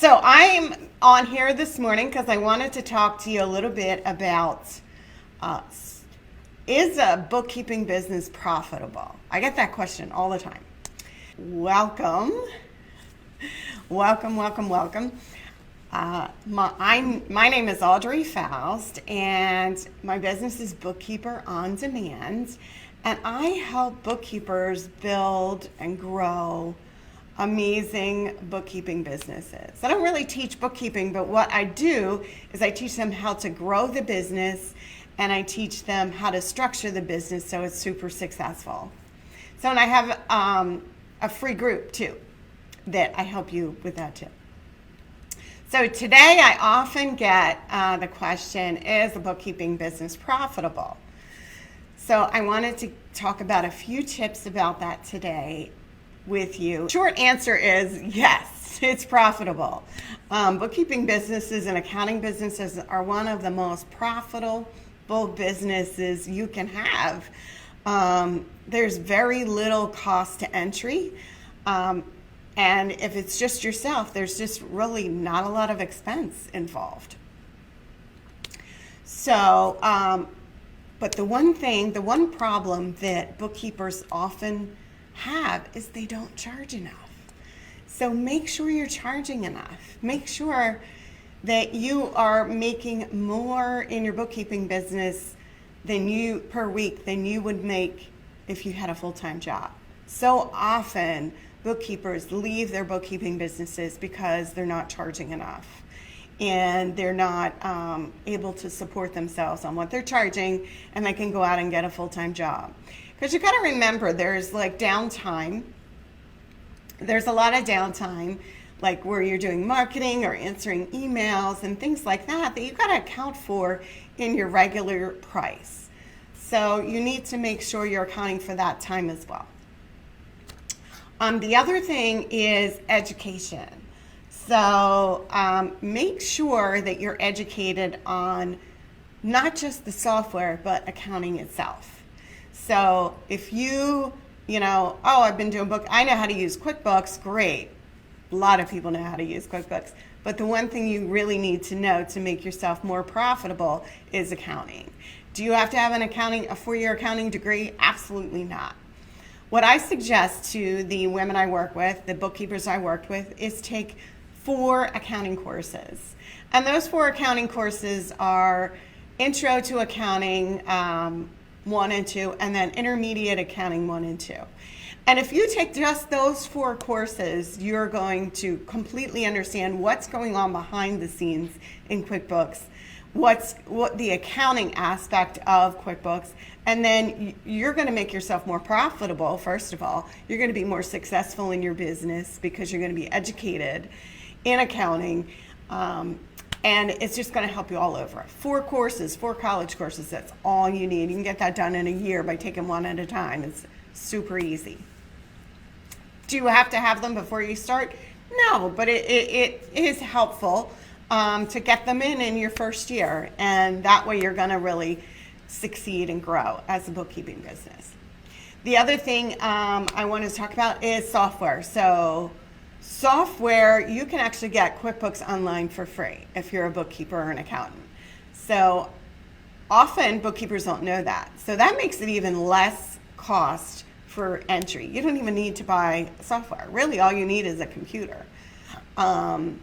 So I'm on here this morning because I wanted to talk to you a little bit about is a bookkeeping business profitable? I get that question all the time. Welcome. Welcome. My name is Audrey Faust, and my business is Bookkeeper on Demand, and I help bookkeepers build and grow amazing bookkeeping businesses. I don't really teach bookkeeping, but what I do is I teach them how to grow the business, and I teach them how to structure the business so it's super successful. So, and I have a free group too that I help you with that too. So today I often get the question, is a bookkeeping business profitable? So I wanted to talk about a few tips about that today with you. Short answer is yes, it's profitable. Bookkeeping businesses and accounting businesses are one of the most profitable businesses you can have. There's very little cost to entry. And if it's just yourself, there's just really not a lot of expense involved. So, but the one problem that bookkeepers often have is they don't charge enough. So make sure you're charging enough. Make sure that you are making more in your bookkeeping business per week than you would make if you had a full-time job. So often, bookkeepers leave their bookkeeping businesses because they're not charging enough and they're not able to support themselves on what they're charging, and they can go out and get a full-time job. Because you got to remember, there's like downtime. There's a lot of downtime, like where you're doing marketing or answering emails and things like that you've got to account for in your regular price. So you need to make sure you're accounting for that time as well. The other thing is education. So make sure that you're educated on not just the software, but accounting itself. So if I've been doing I know how to use QuickBooks, great. A lot of people know how to use QuickBooks. But the one thing you really need to know to make yourself more profitable is accounting. Do you have to have a 4-year accounting degree? Absolutely not. What I suggest to the women I work with, the bookkeepers I worked with, is take 4 accounting courses. And those 4 accounting courses are Intro to Accounting 1 and 2, and then Intermediate Accounting 1 and 2. And if you take just those 4 courses, you're going to completely understand what's going on behind the scenes in QuickBooks, what the accounting aspect of QuickBooks, and then you're going to make yourself more profitable. First of all, you're going to be more successful in your business because you're going to be educated in accounting, and it's just going to help you all over. 4 courses, 4 college courses, that's all you need. You can get that done in a year by taking one at a time. It's super easy. Do you have to have them before you start? No, but it is helpful to get them in your first year, and that way you're going to really succeed and grow as a bookkeeping business. The other thing I want to talk about is software. So software, you can actually get QuickBooks Online for free if you're a bookkeeper or an accountant. So often bookkeepers don't know that. So that makes it even less cost for entry. You don't even need to buy software. Really, all you need is a computer and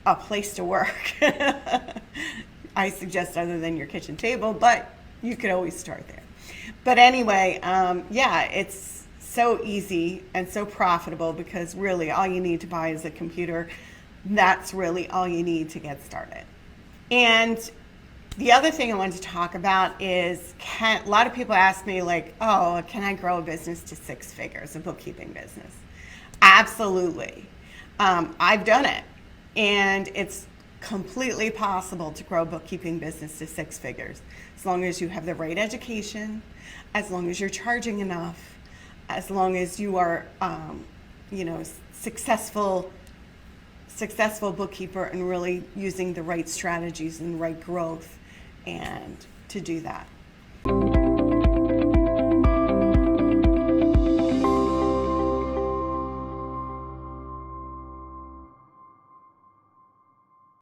a place to work. I suggest other than your kitchen table, but you could always start there. But anyway, it's so easy and so profitable because really all you need to buy is a computer. That's really all you need to get started. And the other thing I wanted to talk about is, a lot of people ask me can I grow a business to 6 figures, a bookkeeping business? Absolutely. I've done it, and it's completely possible to grow a bookkeeping business to 6 figures as long as you have the right education, as long as you're charging enough, as long as you are successful bookkeeper and really using the right strategies and the right growth and to do that.